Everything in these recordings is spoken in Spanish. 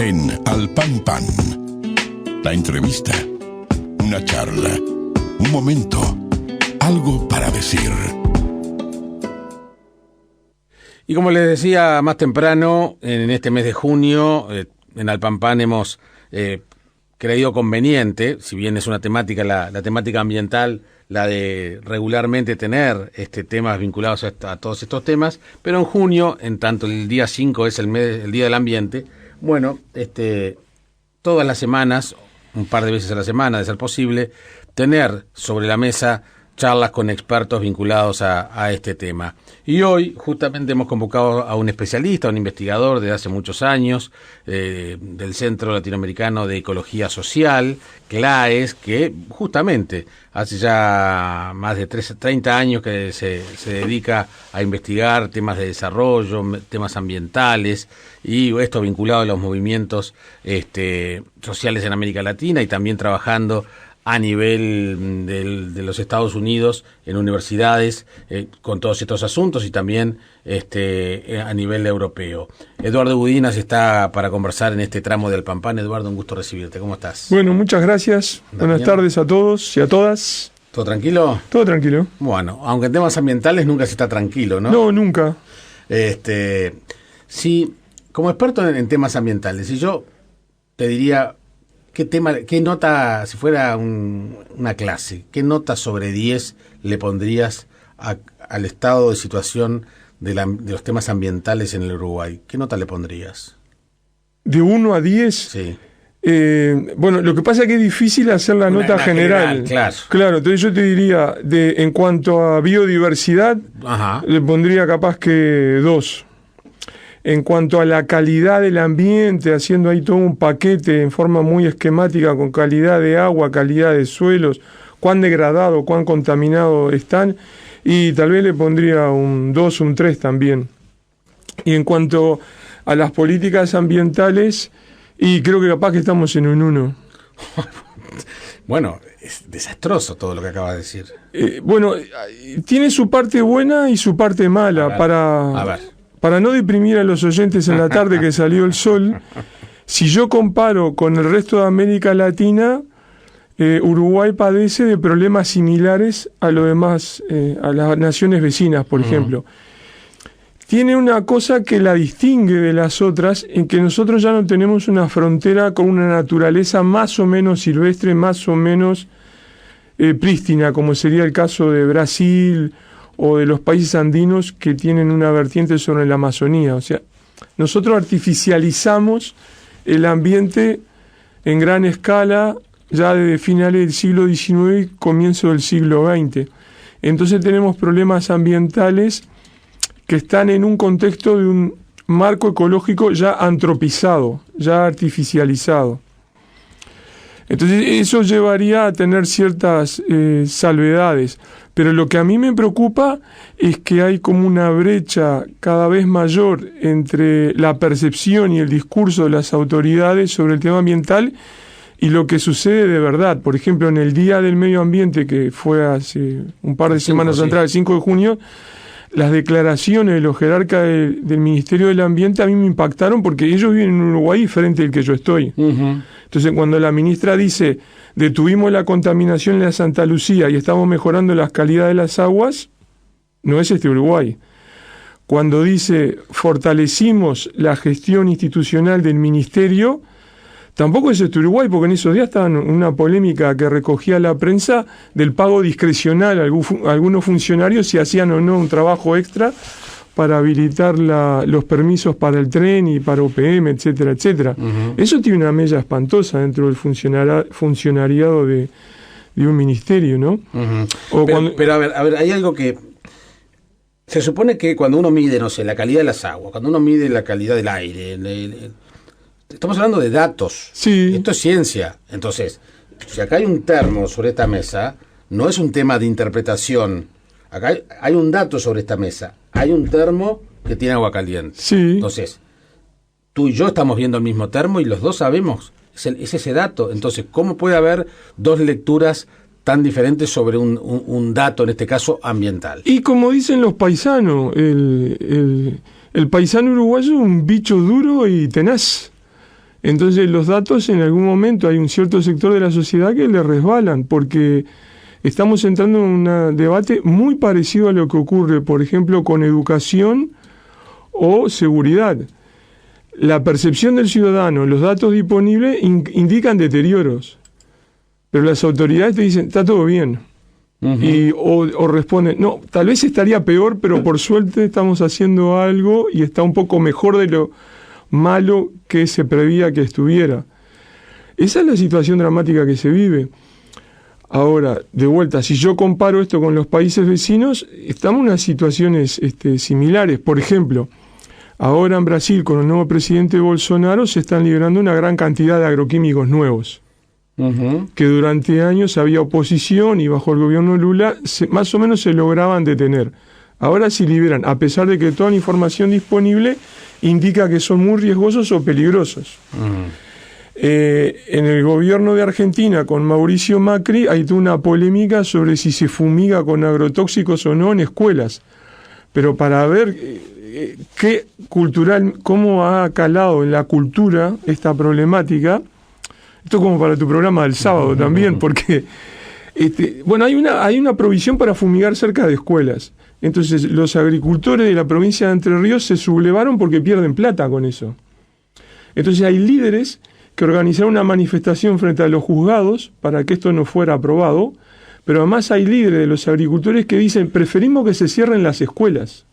en Al Pan Pan. La entrevista, una charla, un momento, algo para decir. Y como les decía más temprano, en este mes de junio, en Al Pan Pan hemos creído conveniente, si bien es una temática, la temática ambiental, la de regularmente tener temas vinculados a todos estos temas, pero en junio, en tanto el día 5 es el Día del Ambiente, bueno, todas las semanas, un par de veces a la semana, de ser posible, tener sobre la mesa charlas con expertos vinculados a este tema. Y hoy justamente hemos convocado a un especialista, a un investigador de hace muchos años, del Centro Latinoamericano de Ecología Social, CLAES, que justamente hace ya más de 30 años que se dedica a investigar temas de desarrollo, temas ambientales, y esto vinculado a los movimientos sociales en América Latina, y también trabajando a nivel de los Estados Unidos, en universidades, con todos estos asuntos, y también a nivel europeo. Eduardo Budinas está para conversar en este tramo del Pan Pan. Eduardo, un gusto recibirte. ¿Cómo estás? Bueno, muchas gracias. Buenas tardes a todos y a todas. ¿Todo tranquilo? Todo tranquilo. Bueno, aunque en temas ambientales nunca se está tranquilo, ¿no? No, nunca. Sí, como experto en temas ambientales, y yo te diría, ¿qué nota, si fuera una clase, qué nota sobre 10 le pondrías al estado de situación de los temas ambientales en el Uruguay? ¿Qué nota le pondrías? ¿De 1 a 10? Sí. Bueno, lo que pasa es que es difícil hacer la nota general. Claro, entonces yo te diría, en cuanto a biodiversidad, le pondría capaz que 2. En cuanto a la calidad del ambiente, haciendo ahí todo un paquete en forma muy esquemática con calidad de agua, calidad de suelos, cuán degradado, cuán contaminado están, y tal vez le pondría un 2, un 3 también. Y en cuanto a las políticas ambientales, y creo que capaz que estamos en un 1. Bueno, es desastroso todo lo que acabas de decir. Bueno, tiene su parte buena y su parte mala. Para no deprimir a los oyentes en la tarde que salió el sol, si yo comparo con el resto de América Latina, Uruguay padece de problemas similares a lo demás, a las naciones vecinas, por ejemplo. Tiene una cosa que la distingue de las otras, en que nosotros ya no tenemos una frontera con una naturaleza más o menos silvestre, más o menos prístina, como sería el caso de Brasil o de los países andinos, que tienen una vertiente sobre la Amazonía. O sea, nosotros artificializamos el ambiente en gran escala ya desde finales del siglo XIX y comienzo del siglo XX. Entonces tenemos problemas ambientales que están en un contexto de un marco ecológico ya antropizado, ya artificializado. Entonces eso llevaría a tener ciertas salvedades, pero lo que a mí me preocupa es que hay como una brecha cada vez mayor entre la percepción y el discurso de las autoridades sobre el tema ambiental y lo que sucede de verdad. Por ejemplo, en el Día del Medio Ambiente, que fue hace un par de semanas atrás, el 5 de junio, las declaraciones de los jerarcas del Ministerio del Ambiente a mí me impactaron, porque ellos viven en Uruguay diferente del que yo estoy. Entonces, cuando la ministra dice, detuvimos la contaminación en la Santa Lucía y estamos mejorando la calidad de las aguas, no es Uruguay. Cuando dice, fortalecimos la gestión institucional del ministerio, tampoco es Uruguay, porque en esos días estaba una polémica que recogía la prensa del pago discrecional a algunos funcionarios si hacían o no un trabajo extra para habilitar los permisos para el tren y para OPM, etcétera, etcétera. Eso tiene una mella espantosa dentro del funcionariado de un ministerio, ¿no? Pero a ver, hay algo que se supone que cuando uno mide, no sé, la calidad de las aguas, cuando uno mide la calidad del aire, estamos hablando de datos. Sí. Esto es ciencia. Entonces, si acá hay un termo sobre esta mesa, no es un tema de interpretación. Acá hay un dato sobre esta mesa. Hay un termo que tiene agua caliente. Sí. Entonces, tú y yo estamos viendo el mismo termo y los dos sabemos. Es ese dato. Entonces, ¿cómo puede haber dos lecturas tan diferentes sobre un dato, en este caso ambiental? Y como dicen los paisanos, el paisano uruguayo es un bicho duro y tenaz. Entonces los datos en algún momento hay un cierto sector de la sociedad que le resbalan, porque estamos entrando en un debate muy parecido a lo que ocurre, por ejemplo, con educación o seguridad. La percepción del ciudadano, los datos disponibles indican deterioros, pero las autoridades te dicen, está todo bien. O responden, no, tal vez estaría peor, pero por suerte estamos haciendo algo y está un poco mejor de lo malo que se prevía que estuviera. Esa es la situación dramática que se vive. Ahora, de vuelta, si yo comparo esto con los países vecinos, estamos en unas situaciones similares. Por ejemplo, ahora en Brasil, con el nuevo presidente Bolsonaro, se están liberando una gran cantidad de agroquímicos nuevos. Que durante años había oposición y bajo el gobierno Lula más o menos se lograban detener. Ahora se liberan, a pesar de que toda la información disponible indica que son muy riesgosos o peligrosos. En el gobierno de Argentina, con Mauricio Macri, hay toda una polémica sobre si se fumiga con agrotóxicos o no en escuelas. Pero para ver cómo ha calado en la cultura esta problemática, esto como para tu programa del sábado también, porque hay una provisión para fumigar cerca de escuelas. Entonces los agricultores de la provincia de Entre Ríos se sublevaron porque pierden plata con eso. Entonces hay líderes que organizaron una manifestación frente a los juzgados para que esto no fuera aprobado, pero además hay líderes de los agricultores que dicen, preferimos que se cierren las escuelas.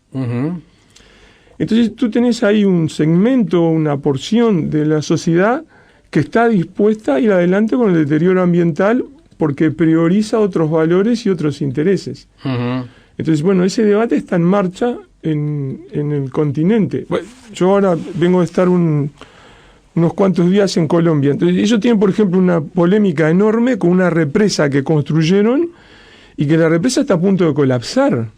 Entonces tú tenés ahí un segmento, una porción de la sociedad que está dispuesta a ir adelante con el deterioro ambiental porque prioriza otros valores y otros intereses. Entonces, ese debate está en marcha en el continente. Bueno, yo ahora vengo de estar unos cuantos días en Colombia. Entonces, ellos tienen, por ejemplo, una polémica enorme con una represa que construyeron y que la represa está a punto de colapsar.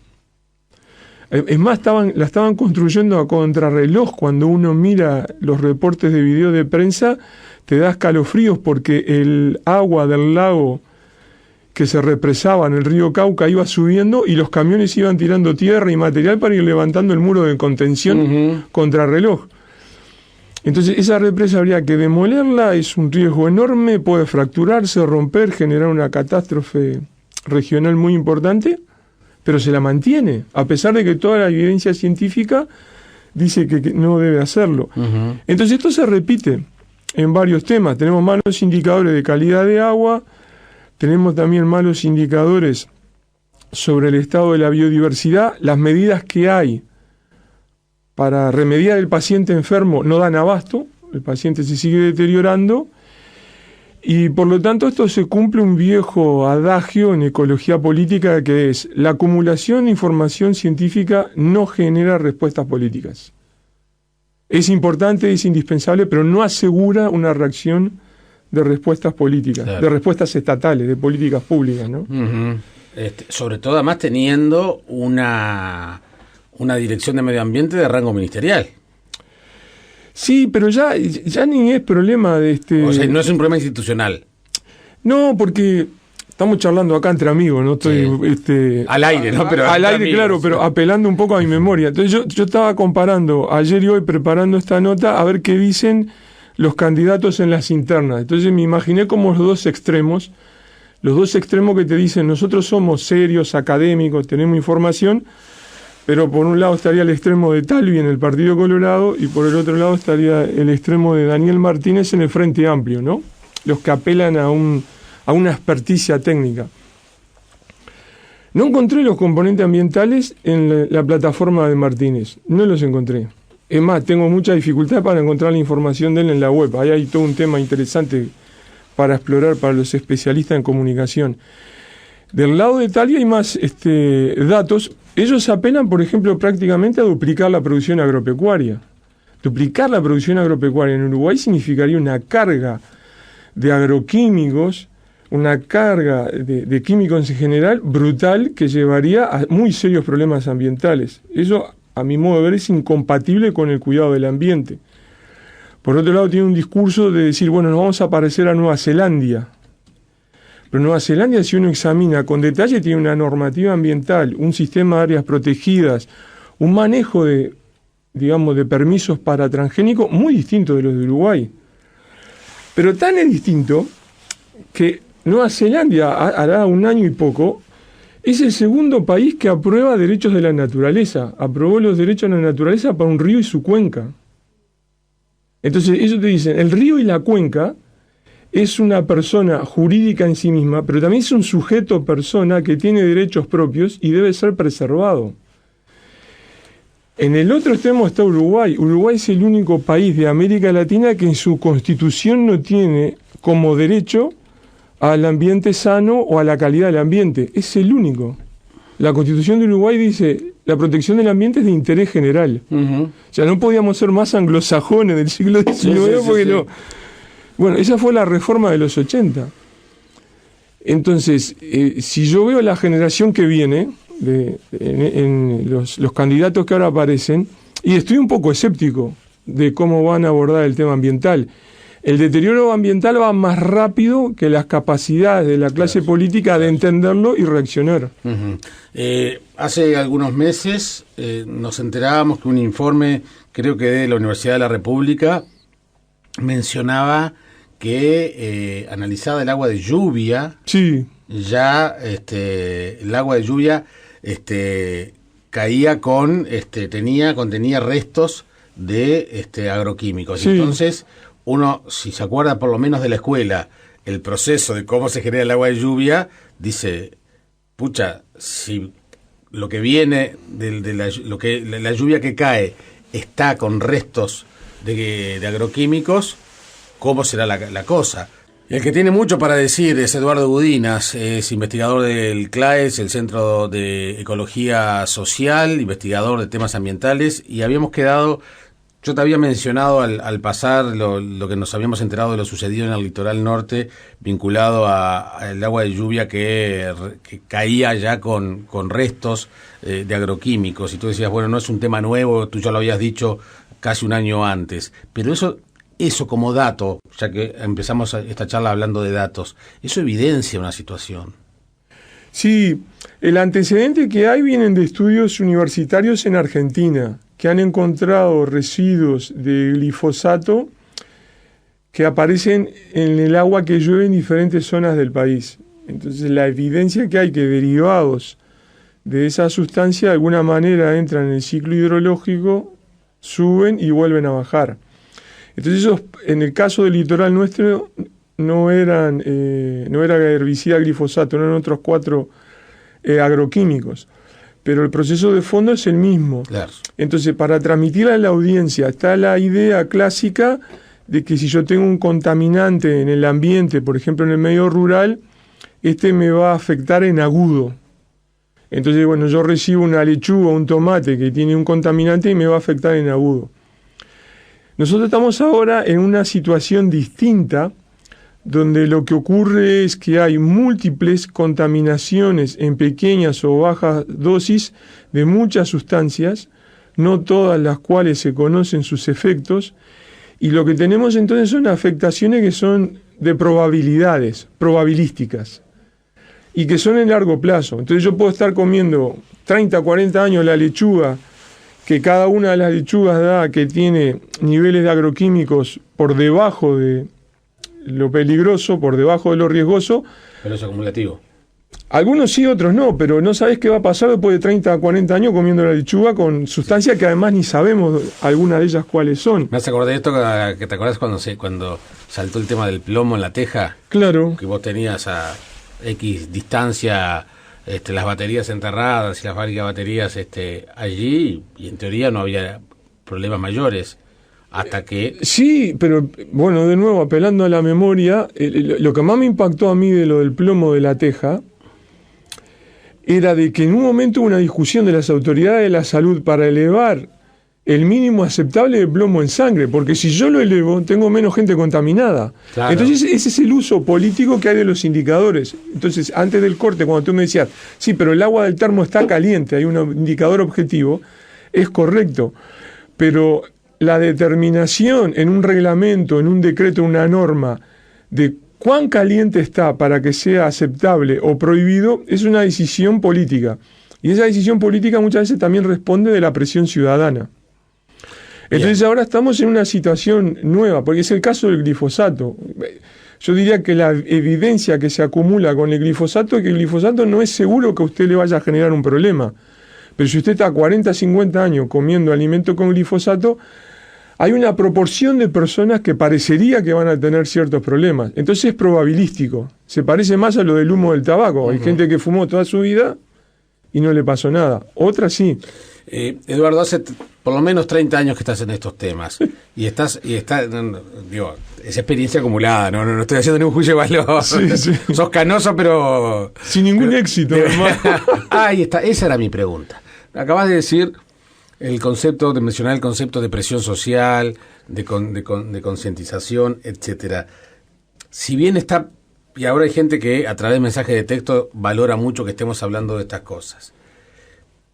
Es más, la estaban construyendo a contrarreloj. Cuando uno mira los reportes de video de prensa, te da escalofríos porque el agua del lago que se represaba en el río Cauca iba subiendo y los camiones iban tirando tierra y material para ir levantando el muro de contención contrarreloj. Entonces esa represa habría que demolerla, es un riesgo enorme, puede fracturarse, romper, generar una catástrofe regional muy importante, pero se la mantiene, a pesar de que toda la evidencia científica dice que no debe hacerlo. Entonces esto se repite en varios temas. Tenemos malos indicadores de calidad de agua, tenemos también malos indicadores sobre el estado de la biodiversidad. Las medidas que hay para remediar el paciente enfermo no dan abasto, el paciente se sigue deteriorando y por lo tanto esto se cumple un viejo adagio en ecología política que es: la acumulación de información científica no genera respuestas políticas. Es importante, es indispensable, pero no asegura una reacción de respuestas políticas, de respuestas estatales, de políticas públicas, ¿no? Sobre todo, además, teniendo una dirección de medio ambiente de rango ministerial. Sí, pero ya ni es problema de O sea, no es un problema institucional. No, porque estamos charlando acá entre amigos, ¿no? Estoy al aire, ¿no? Pero al aire, amigos, claro, pero apelando un poco a mi memoria. Entonces yo estaba comparando ayer y hoy, preparando esta nota, a ver qué dicen los candidatos en las internas. Entonces me imaginé como los dos extremos que te dicen, nosotros somos serios, académicos, tenemos información, pero por un lado estaría el extremo de Talvi en el Partido Colorado y por el otro lado estaría el extremo de Daniel Martínez en el Frente Amplio, ¿no? Los que apelan a una experticia técnica. No encontré los componentes ambientales en la plataforma de Martínez, no los encontré. Es más, tengo mucha dificultad para encontrar la información de él en la web. Ahí hay todo un tema interesante para explorar para los especialistas en comunicación. Del lado de Talvi hay más datos. Ellos apelan, por ejemplo, prácticamente a duplicar la producción agropecuaria. Duplicar la producción agropecuaria en Uruguay significaría una carga de agroquímicos, una carga de químicos en general brutal que llevaría a muy serios problemas ambientales. Eso, a mi modo de ver, es incompatible con el cuidado del ambiente. Por otro lado, tiene un discurso de decir, bueno, nos vamos a parecer a Nueva Zelanda. Pero Nueva Zelanda, si uno examina con detalle, tiene una normativa ambiental, un sistema de áreas protegidas, un manejo de permisos para transgénicos muy distinto de los de Uruguay. Pero tan es distinto que Nueva Zelanda, hará un año y poco, es el segundo país que aprueba derechos de la naturaleza. Aprobó los derechos de la naturaleza para un río y su cuenca. Entonces ellos te dicen, el río y la cuenca es una persona jurídica en sí misma, pero también es un sujeto persona que tiene derechos propios y debe ser preservado. En el otro extremo está Uruguay. Uruguay es el único país de América Latina que en su constitución no tiene como derecho al ambiente sano o a la calidad del ambiente. Es el único. La Constitución de Uruguay dice, la protección del ambiente es de interés general. O sea, no podíamos ser más anglosajones del siglo XIX porque no... Bueno, esa fue la reforma de los 80. Entonces, si yo veo la generación que viene, en los candidatos que ahora aparecen, y estoy un poco escéptico de cómo van a abordar el tema ambiental. El deterioro ambiental va más rápido que las capacidades de la clase política de entenderlo y reaccionar. Hace algunos meses nos enterábamos que un informe, creo que de la Universidad de la República, mencionaba que analizada el agua de lluvia, sí, ya el agua de lluvia caía contenía restos de agroquímicos. Sí. Entonces, uno, si se acuerda por lo menos de la escuela, el proceso de cómo se genera el agua de lluvia, dice, pucha, si lo que viene la lluvia que cae está con restos de agroquímicos, ¿cómo será la cosa? El que tiene mucho para decir es Eduardo Gudinas, es investigador del CLAES, el Centro de Ecología Social, investigador de temas ambientales, y habíamos quedado, yo te había mencionado al pasar lo que nos habíamos enterado de lo sucedido en el litoral norte, vinculado al agua de lluvia que caía ya con restos de agroquímicos, y tú decías, bueno, no es un tema nuevo, tú ya lo habías dicho casi un año antes, pero eso como dato, ya que empezamos esta charla hablando de datos, eso evidencia una situación. Sí, el antecedente que hay vienen de estudios universitarios en Argentina, que han encontrado residuos de glifosato que aparecen en el agua que llueve en diferentes zonas del país. Entonces la evidencia que hay que derivados de esa sustancia de alguna manera entran en el ciclo hidrológico, suben y vuelven a bajar. Entonces esos, en el caso del litoral nuestro, no era herbicida glifosato, no eran otros 4 agroquímicos. Pero el proceso de fondo es el mismo. Claro. Entonces, para transmitirle a la audiencia, está la idea clásica de que si yo tengo un contaminante en el ambiente, por ejemplo en el medio rural, me va a afectar en agudo. Entonces, bueno, yo recibo una lechuga o un tomate que tiene un contaminante y me va a afectar en agudo. Nosotros estamos ahora en una situación distinta, donde lo que ocurre es que hay múltiples contaminaciones en pequeñas o bajas dosis de muchas sustancias, no todas las cuales se conocen sus efectos, y lo que tenemos entonces son afectaciones que son de probabilidades, probabilísticas, y que son en largo plazo. Entonces yo puedo estar comiendo 30, 40 años la lechuga, que cada una de las lechugas da que tiene niveles de agroquímicos por debajo de lo peligroso, por debajo de lo riesgoso. Pero es acumulativo. Algunos sí, otros no, pero no sabés qué va a pasar después de 30 a 40 años comiendo la lechuga con sustancias que además ni sabemos algunas de ellas cuáles son. ¿Me has acordado de esto que te acordás cuando saltó el tema del plomo en la teja? Claro. Que vos tenías a X distancia las baterías enterradas y las fábricas de baterías allí, y en teoría no había problemas mayores. Hasta que... Sí, pero bueno, de nuevo, apelando a la memoria, lo que más me impactó a mí de lo del plomo de la teja era de que en un momento hubo una discusión de las autoridades de la salud para elevar el mínimo aceptable de plomo en sangre, porque si yo lo elevo, tengo menos gente contaminada. Claro. Entonces ese es el uso político que hay de los indicadores. Entonces, antes del corte, cuando tú me decías, sí, pero el agua del termo está caliente, hay un indicador objetivo, es correcto, pero la determinación en un reglamento, en un decreto, una norma, de cuán caliente está para que sea aceptable o prohibido, es una decisión política. Y esa decisión política muchas veces también responde de la presión ciudadana. Entonces ahora estamos en una situación nueva, porque es el caso del glifosato. Yo diría que la evidencia que se acumula con el glifosato es que el glifosato no es seguro que a usted le vaya a generar un problema. Pero si usted está 40, 50 años comiendo alimento con glifosato, hay una proporción de personas que parecería que van a tener ciertos problemas. Entonces es probabilístico. Se parece más a lo del humo del tabaco. Hay gente que fumó toda su vida y no le pasó nada. Otra sí. Eduardo, hace por lo menos 30 años que estás en estos temas y estás digo, es experiencia acumulada, no estoy haciendo ningún juicio de valor. Sí. Sos canoso, pero sin ningún éxito, hermano. Ahí está, esa era mi pregunta. Acabas de decir de mencionar el concepto de presión social, de concientización, etcétera. Si bien está, y ahora hay gente que a través de mensajes de texto valora mucho que estemos hablando de estas cosas.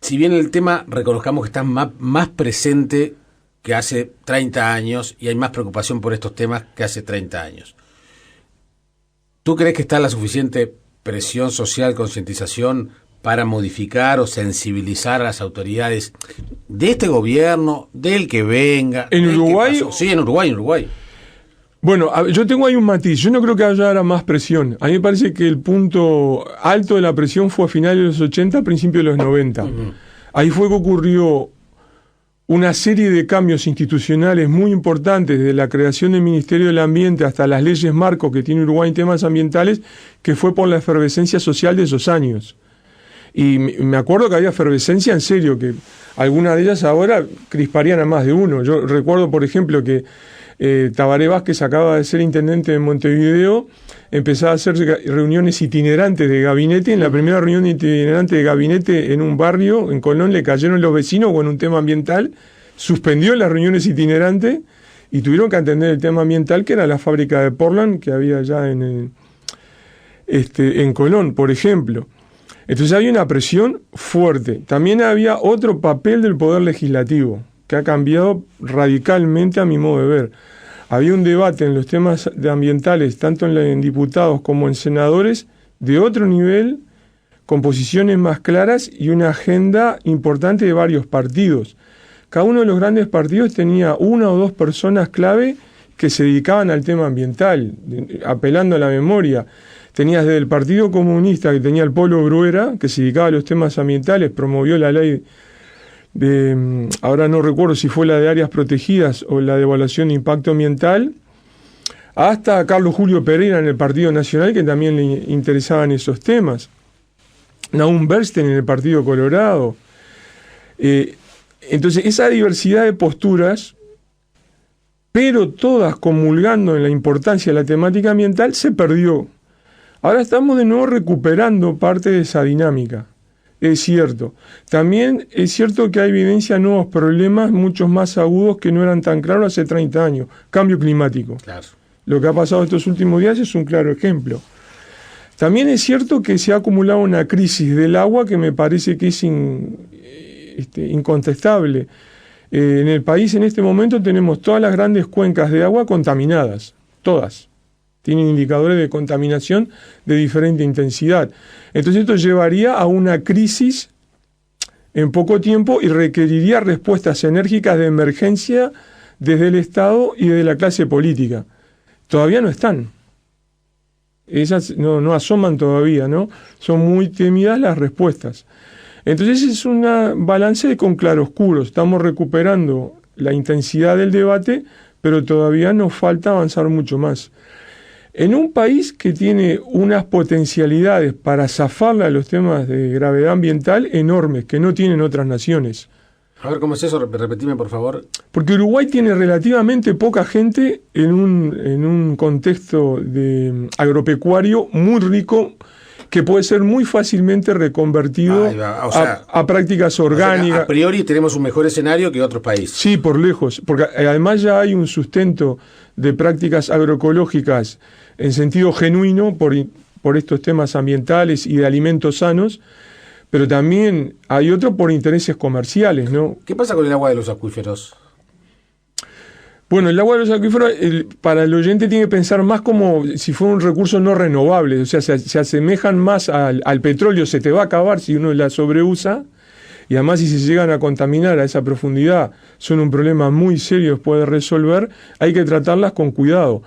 Si bien el tema reconozcamos que está más presente que hace 30 años y hay más preocupación por estos temas que hace 30 años, ¿tú crees que está la suficiente presión social, concientización para modificar o sensibilizar a las autoridades de este gobierno, del que venga? ¿En Uruguay? Sí, en Uruguay. Bueno, yo tengo ahí un matiz. Yo no creo que haya más presión. A mí me parece que el punto alto de la presión fue a finales de los 80, principios de los 90. Uh-huh. Ahí fue que ocurrió una serie de cambios institucionales muy importantes, desde la creación del Ministerio del Ambiente hasta las leyes marco que tiene Uruguay en temas ambientales, que fue por la efervescencia social de esos años. Y me acuerdo que había efervescencia en serio, que algunas de ellas ahora crisparían a más de uno. Yo recuerdo, por ejemplo, que Tabaré Vázquez acaba de ser intendente de Montevideo, empezaba a hacer reuniones itinerantes de gabinete. En la primera reunión itinerante de gabinete en un barrio, en Colón, le cayeron los vecinos con un tema ambiental, suspendió las reuniones itinerantes y tuvieron que atender el tema ambiental, que era la fábrica de Portland que había allá en Colón, por ejemplo. Entonces había una presión fuerte. También había otro papel del Poder Legislativo, que ha cambiado radicalmente a mi modo de ver. Había un debate en los temas ambientales, tanto en diputados como en senadores, de otro nivel, con posiciones más claras y una agenda importante de varios partidos. Cada uno de los grandes partidos tenía una o dos personas clave que se dedicaban al tema ambiental, apelando a la memoria. Tenías desde el Partido Comunista, que tenía el Polo Bruera, que se dedicaba a los temas ambientales, promovió la ley ahora no recuerdo si fue la de áreas protegidas o la de evaluación de impacto ambiental, hasta Carlos Julio Pereira en el Partido Nacional, que también le interesaban esos temas. Nahum Bernstein en el Partido Colorado. Entonces, esa diversidad de posturas, pero todas comulgando en la importancia de la temática ambiental, se perdió. Ahora estamos de nuevo recuperando parte de esa dinámica. Es cierto. También es cierto que hay evidencia de nuevos problemas, muchos más agudos que no eran tan claros hace 30 años. Cambio climático. Claro. Lo que ha pasado estos últimos días es un claro ejemplo. También es cierto que se ha acumulado una crisis del agua que me parece que es incontestable. En el país en este momento tenemos todas las grandes cuencas de agua contaminadas, todas. Tienen indicadores de contaminación de diferente intensidad. Entonces esto llevaría a una crisis en poco tiempo y requeriría respuestas enérgicas de emergencia desde el Estado y de la clase política. Todavía no están. Esas no asoman todavía, ¿no? Son muy tímidas las respuestas. Entonces es un balance con claroscuros. Estamos recuperando la intensidad del debate, pero todavía nos falta avanzar mucho más. En un país que tiene unas potencialidades para zafarla de los temas de gravedad ambiental enormes, que no tienen otras naciones. A ver, ¿cómo es eso? Repetime, por favor. Porque Uruguay tiene relativamente poca gente en un contexto agropecuario muy rico, que puede ser muy fácilmente reconvertido a prácticas orgánicas. A priori tenemos un mejor escenario que otros países. Sí, por lejos, porque además ya hay un sustento de prácticas agroecológicas en sentido genuino por estos temas ambientales y de alimentos sanos, pero también hay otro por intereses comerciales, ¿no? ¿Qué pasa con el agua de los acuíferos? Bueno, el agua de los acuíferos, para el oyente tiene que pensar más como si fuera un recurso no renovable, o sea, se asemejan más al petróleo, se te va a acabar si uno la sobreusa, y además si se llegan a contaminar a esa profundidad son un problema muy serio después de resolver, hay que tratarlas con cuidado.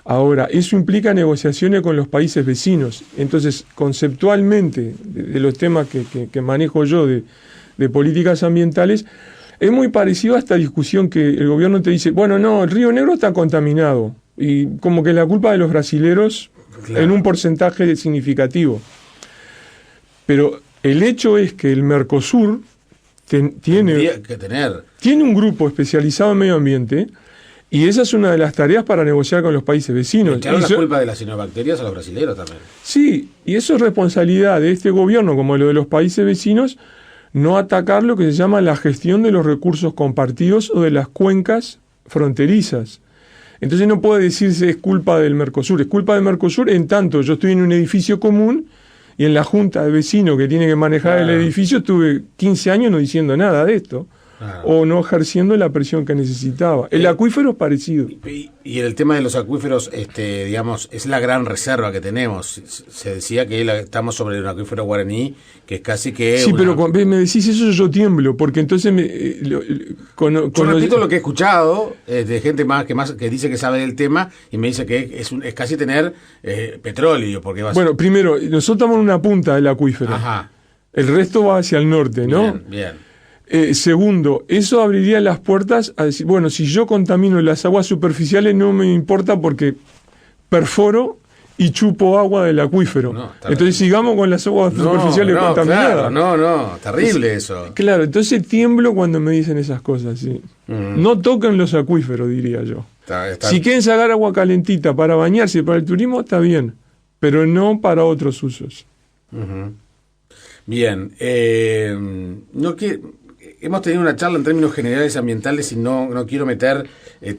Ahora, eso implica negociaciones con los países vecinos. Entonces, conceptualmente, de los temas que manejo yo de políticas ambientales, es muy parecido a esta discusión que el gobierno te dice, bueno, no, el Río Negro está contaminado, y como que la culpa de los brasileros en un porcentaje significativo. Pero el hecho es que el Mercosur tiene un grupo especializado en medio ambiente, y esa es una de las tareas para negociar con los países vecinos. ¿Echaron la culpa de las cianobacterias a los brasileños también? Sí, y eso es responsabilidad de este gobierno, como lo de los países vecinos, no atacar lo que se llama la gestión de los recursos compartidos o de las cuencas fronterizas. Entonces no puede decirse es culpa del Mercosur, es culpa del Mercosur en tanto yo estoy en un edificio común y en la junta de vecinos que tiene que manejar el edificio estuve 15 años no diciendo nada de esto. O no ejerciendo la presión que necesitaba. El acuífero es parecido. Y en el tema de los acuíferos, digamos, es la gran reserva que tenemos. Se decía que estamos sobre un acuífero guaraní, que es casi que... Sí, pero cuando me decís eso yo tiemblo, porque entonces... yo repito lo que he escuchado de gente que dice que sabe del tema, y me dice que es casi tener petróleo. Porque bueno, primero, nosotros estamos en una punta del acuífero. Ajá. El resto va hacia el norte, ¿no? Bien. Segundo, eso abriría las puertas a decir, bueno, si yo contamino las aguas superficiales no me importa porque perforo y chupo agua del acuífero. Entonces sigamos con las aguas superficiales contaminadas. Claro, terrible eso. Claro, entonces tiemblo cuando me dicen esas cosas, sí. No toquen los acuíferos, diría yo. Si quieren sacar agua calentita para bañarse, para el turismo, está bien, pero no para otros usos. Bien, hemos tenido una charla en términos generales ambientales y no quiero meter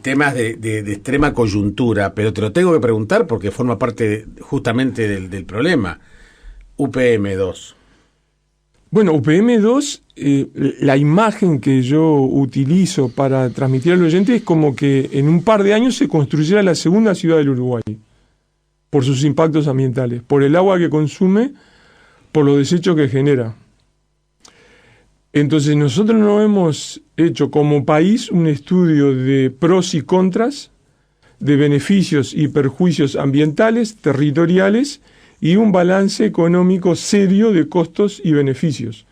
temas de extrema coyuntura, pero te lo tengo que preguntar porque forma parte justamente del problema. UPM2. Bueno, UPM2, la imagen que yo utilizo para transmitir al oyente es como que en un par de años se construyera la segunda ciudad del Uruguay, por sus impactos ambientales, por el agua que consume, por los desechos que genera. Entonces nosotros no hemos hecho como país un estudio de pros y contras, de beneficios y perjuicios ambientales, territoriales y un balance económico serio de costos y beneficios.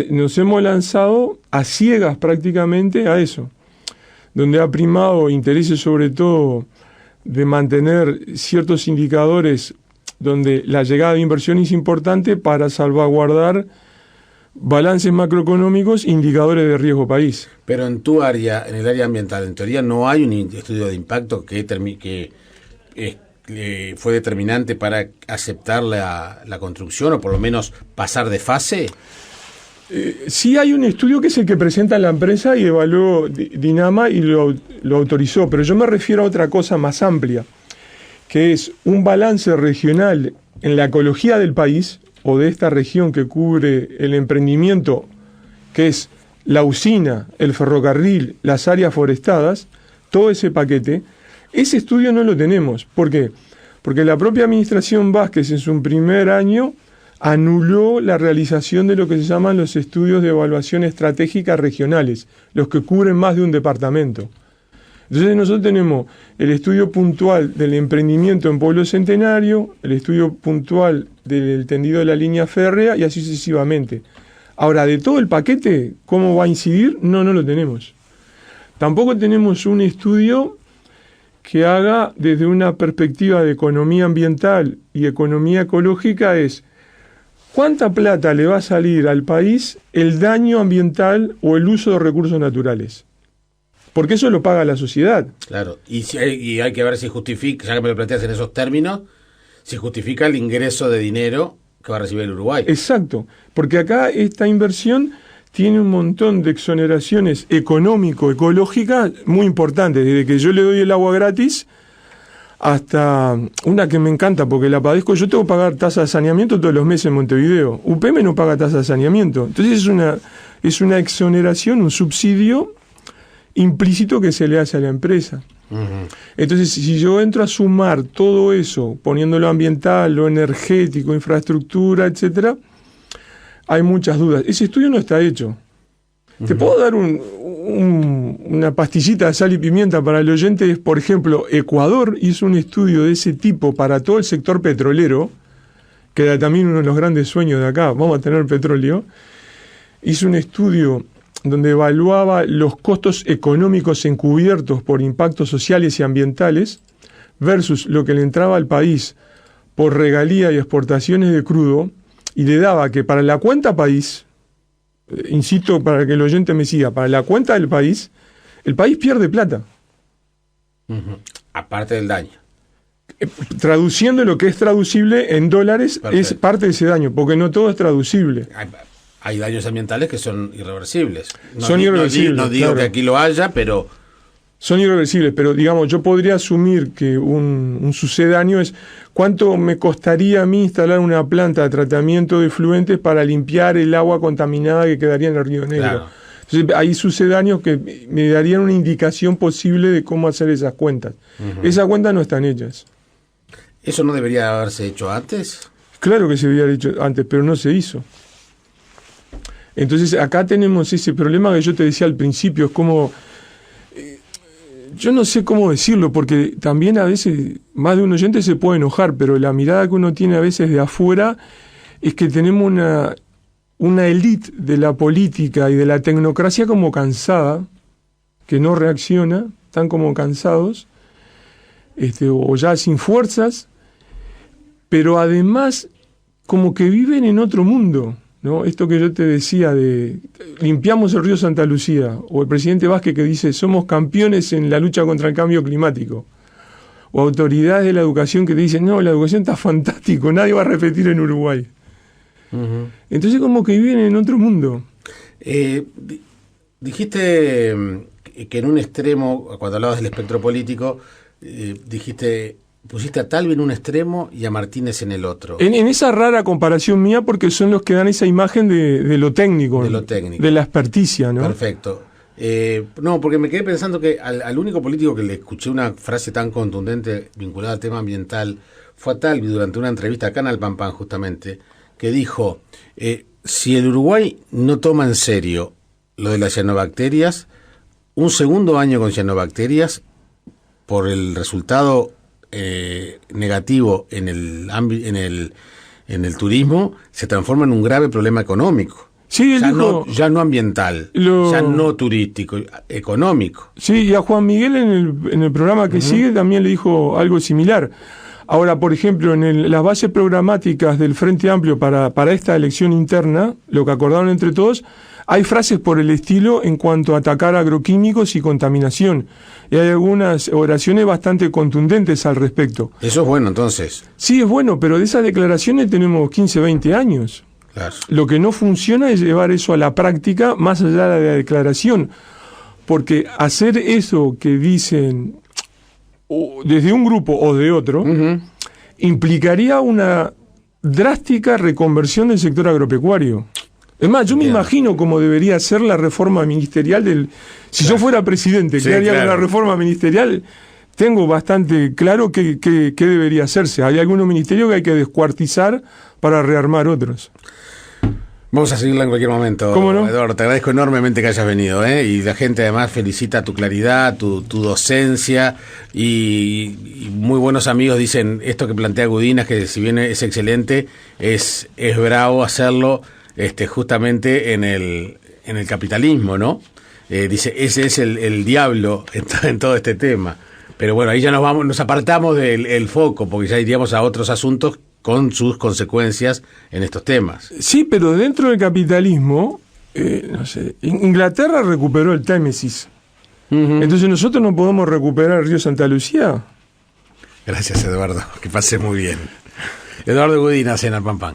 Nos hemos lanzado a ciegas prácticamente a eso, donde ha primado intereses sobre todo de mantener ciertos indicadores donde la llegada de inversión es importante para salvaguardar balances macroeconómicos, indicadores de riesgo país. Pero en tu área, en el área ambiental, en teoría no hay un estudio de impacto que fue determinante para aceptar la construcción o por lo menos pasar de fase. Sí hay un estudio que es el que presenta la empresa y evaluó Dinama y lo autorizó, pero yo me refiero a otra cosa más amplia, que es un balance regional en la ecología del país o de esta región que cubre el emprendimiento, que es la usina, el ferrocarril, las áreas forestadas, todo ese paquete. Ese estudio no lo tenemos. ¿Por qué? Porque la propia administración Vázquez en su primer año anuló la realización de lo que se llaman los estudios de evaluación estratégica regionales, los que cubren más de un departamento. Entonces nosotros tenemos el estudio puntual del emprendimiento en Pueblo Centenario, el estudio puntual del tendido de la línea férrea y así sucesivamente. Ahora, de todo el paquete, ¿cómo va a incidir? No lo tenemos. Tampoco tenemos un estudio que haga desde una perspectiva de economía ambiental y economía ecológica es ¿cuánta plata le va a salir al país el daño ambiental o el uso de recursos naturales? Porque eso lo paga la sociedad. Claro, y hay que ver si justifica, ya que me lo planteas en esos términos, si justifica el ingreso de dinero que va a recibir el Uruguay. Exacto, porque acá esta inversión tiene un montón de exoneraciones económico-ecológicas muy importantes, desde que yo le doy el agua gratis hasta una que me encanta porque la padezco, yo tengo que pagar tasa de saneamiento todos los meses en Montevideo. UPM no paga tasa de saneamiento. Entonces es una exoneración, un subsidio implícito que se le hace a la empresa. Entonces, si yo entro a sumar todo eso, poniendo lo ambiental, lo energético, infraestructura, etcétera, hay muchas dudas. Ese estudio no está hecho. Te puedo dar una pastillita de sal y pimienta para el oyente. Por ejemplo, Ecuador hizo un estudio de ese tipo para todo el sector petrolero, que era también uno de los grandes sueños de acá, vamos a tener petróleo. Hizo un estudio donde evaluaba los costos económicos encubiertos por impactos sociales y ambientales versus lo que le entraba al país por regalía y exportaciones de crudo, y le daba que para la cuenta país, insisto para que el oyente me siga, para la cuenta del país, el país pierde plata. Aparte del daño. Traduciendo lo que es traducible en dólares, perfecto, es parte de ese daño, porque no todo es traducible. Hay daños ambientales que son irreversibles. Son irreversibles. No digo, claro, que aquí lo haya, pero... Son irreversibles, pero digamos, yo podría asumir que un sucedáneo es cuánto me costaría a mí instalar una planta de tratamiento de efluentes para limpiar el agua contaminada que quedaría en el Río Negro. Claro. Entonces, hay sucedáneos que me darían una indicación posible de cómo hacer esas cuentas. Esas cuentas no están hechas. ¿Eso no debería haberse hecho antes? Claro que se debería haber hecho antes, pero no se hizo. Entonces, acá tenemos ese problema que yo te decía al principio, es como... yo no sé cómo decirlo, porque también a veces más de un oyente se puede enojar, pero la mirada que uno tiene a veces de afuera es que tenemos una élite de la política y de la tecnocracia como cansada, que no reacciona, están como cansados, o ya sin fuerzas, pero además como que viven en otro mundo, ¿no? Esto que yo te decía de limpiamos el río Santa Lucía, o el presidente Vázquez que dice somos campeones en la lucha contra el cambio climático, o autoridades de la educación que te dicen no, la educación está fantástico, nadie va a repetir en Uruguay. Entonces como que viven en otro mundo. Dijiste que en un extremo, cuando hablabas del espectro político, pusiste a Talvi en un extremo y a Martínez en el otro. En esa rara comparación mía, porque son los que dan esa imagen de lo técnico. De lo técnico. De la experticia, ¿no? Perfecto. No, porque me quedé pensando que al único político que le escuché una frase tan contundente vinculada al tema ambiental fue a Talvi durante una entrevista acá en Alpampán, justamente, que dijo, si el Uruguay no toma en serio lo de las cianobacterias, un segundo año con cianobacterias, por el resultado negativo en el turismo, se transforma en un grave problema económico. Sí, ya no ambiental, ya no turístico, económico. Sí, y a Juan Miguel en el programa que sigue también le dijo algo similar. Ahora, por ejemplo, en las bases programáticas del Frente Amplio para esta elección interna, lo que acordaron entre todos, hay frases por el estilo en cuanto a atacar agroquímicos y contaminación. Y hay algunas oraciones bastante contundentes al respecto. Eso es bueno, entonces. Sí, es bueno, pero de esas declaraciones tenemos 15, 20 años. Claro. Lo que no funciona es llevar eso a la práctica más allá de la declaración. Porque hacer eso que dicen desde un grupo o de otro implicaría una drástica reconversión del sector agropecuario. Es más, yo me imagino cómo debería ser la reforma ministerial si yo fuera presidente, ¿qué haría con la reforma ministerial? Tengo bastante claro qué debería hacerse. Hay algunos ministerios que hay que descuartizar para rearmar otros. Vamos a seguirla en cualquier momento. ¿Cómo no? Eduardo, te agradezco enormemente que hayas venido, y la gente además felicita tu claridad, tu docencia, y muy buenos amigos dicen esto que plantea Gudinas, que si bien es excelente, es bravo hacerlo justamente en el capitalismo, ¿no? Dice, ese es el diablo en todo este tema. Pero bueno, ahí ya nos apartamos del foco, porque ya iríamos a otros asuntos con sus consecuencias en estos temas. Sí, pero dentro del capitalismo, no sé, Inglaterra recuperó el Támesis. Entonces nosotros no podemos recuperar el río Santa Lucía. Gracias, Eduardo, que pase muy bien. Eduardo Gudinas en Alpampán.